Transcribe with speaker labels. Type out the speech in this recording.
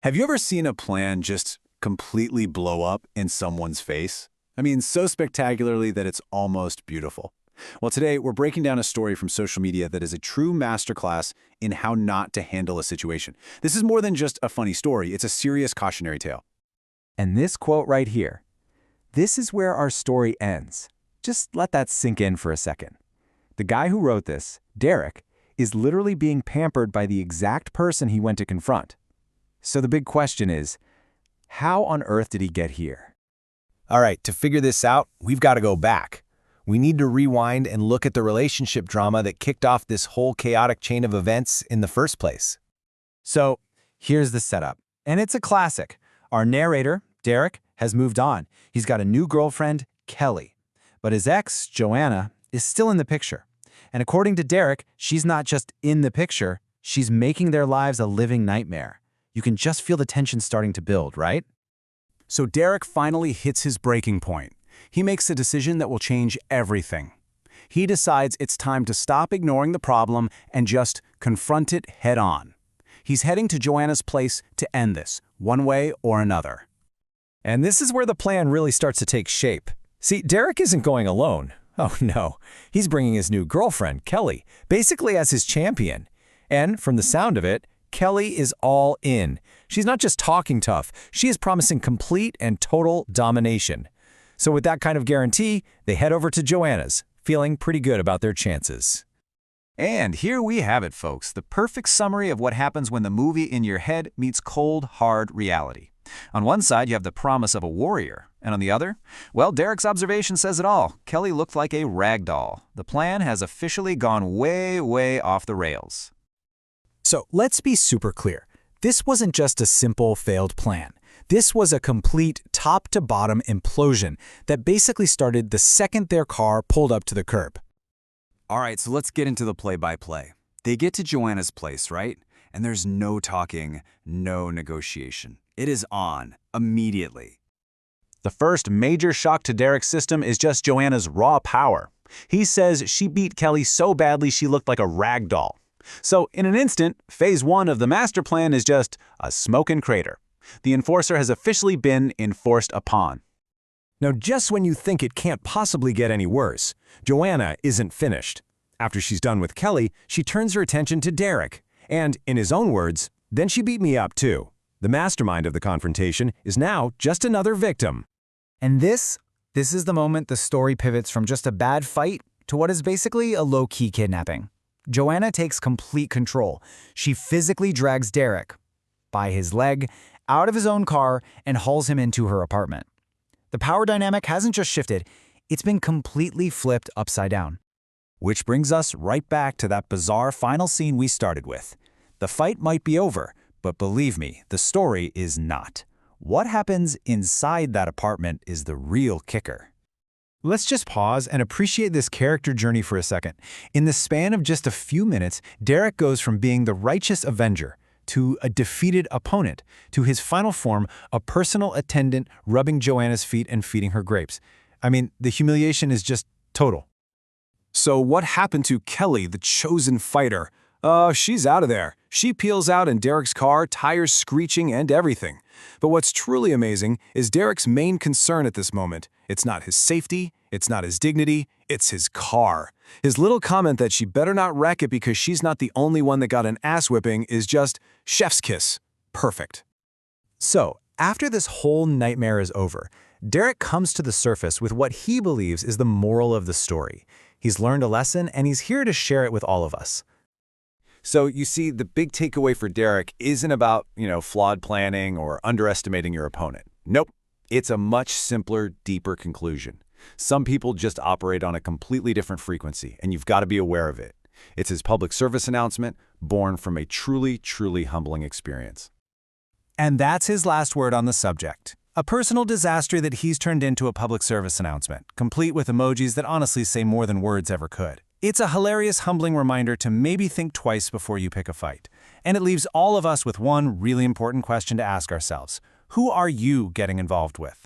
Speaker 1: Have you ever seen a plan just completely blow up in someone's face? I mean, so spectacularly that it's almost beautiful. Well, today we're breaking down a story from social media that is a true masterclass in how not to handle a situation. This is more than just a funny story, it's a serious cautionary tale.
Speaker 2: And this quote right here, this is where our story ends. Just let that sink in for a second. The guy who wrote this, Derek, is literally being pampered by the exact person he went to confront. So the big question is, how on earth did he get here?
Speaker 3: All right, to figure this out, we've got to go back. We need to rewind and look at the relationship drama that kicked off this whole chaotic chain of events in the first place.
Speaker 2: So here's the setup, and it's a classic. Our narrator, Derek, has moved on. He's got a new girlfriend, Kelly. But his ex, Joanna, is still in the picture. And according to Derek, she's not just in the picture, she's making their lives a living nightmare. You can just feel the tension starting to build, right?
Speaker 1: So Derek finally hits his breaking point. He makes a decision that will change everything. He decides it's time to stop ignoring the problem and just confront it head on. He's heading to Joanna's place to end this, one way or another.
Speaker 3: And this is where the plan really starts to take shape. See, Derek isn't going alone. Oh no, he's bringing his new girlfriend, Kelly, basically as his champion. And from the sound of it, Kelly is all in. She's not just talking tough, she is promising complete and total domination. So with that kind of guarantee, they head over to Joanna's, feeling pretty good about their chances.
Speaker 4: And here we have it, folks, the perfect summary of what happens when the movie in your head meets cold, hard reality. On one side, you have the promise of a warrior, and on the other, well, Derek's observation says it all. Kelly looked like a rag doll. The plan has officially gone way, way off the rails.
Speaker 2: So let's be super clear. This wasn't just a simple failed plan. This was a complete top-to-bottom implosion that basically started the second their car pulled up to the curb.
Speaker 4: All right, so let's get into the play-by-play. They get to Joanna's place, right? And there's no talking, no negotiation. It is on, immediately.
Speaker 1: The first major shock to Derek's system is just Joanna's raw power. He says she beat Kelly so badly she looked like a rag doll. So, in an instant, phase one of the master plan is just a smoking crater. The enforcer has officially been enforced upon.
Speaker 3: Now, just when you think it can't possibly get any worse, Joanna isn't finished. After she's done with Kelly, she turns her attention to Derek. And, in his own words, then she beat me up too. The mastermind of the confrontation is now just another victim.
Speaker 2: And this is the moment the story pivots from just a bad fight to what is basically a low-key kidnapping. Joanna takes complete control. She physically drags Derek by his leg out of his own car and hauls him into her apartment. The power dynamic hasn't just shifted, it's been completely flipped upside down.
Speaker 3: Which brings us right back to that bizarre final scene we started with. The fight might be over, but believe me, the story is not. What happens inside that apartment is the real kicker.
Speaker 2: Let's just pause and appreciate this character journey for a second. In the span of just a few minutes, Derek goes from being the righteous avenger to a defeated opponent, to his final form, a personal attendant rubbing Joanna's feet and feeding her grapes. I mean, the humiliation is just total.
Speaker 1: So what happened to Kelly, the chosen fighter? She's out of there. She peels out in Derek's car, tires screeching and everything. But what's truly amazing is Derek's main concern at this moment. It's not his safety, it's not his dignity, it's his car. His little comment that she better not wreck it because she's not the only one that got an ass whipping is just chef's kiss. Perfect.
Speaker 2: So, after this whole nightmare is over, Derek comes to the surface with what he believes is the moral of the story. He's learned a lesson and he's here to share it with all of us.
Speaker 4: So you see, the big takeaway for Derek isn't about, flawed planning or underestimating your opponent. Nope. It's a much simpler, deeper conclusion. Some people just operate on a completely different frequency, and you've got to be aware of it. It's his public service announcement, born from a truly, truly humbling experience.
Speaker 2: And that's his last word on the subject. A personal disaster that he's turned into a public service announcement, complete with emojis that honestly say more than words ever could. It's a hilarious, humbling reminder to maybe think twice before you pick a fight. And it leaves all of us with one really important question to ask ourselves. Who are you getting involved with?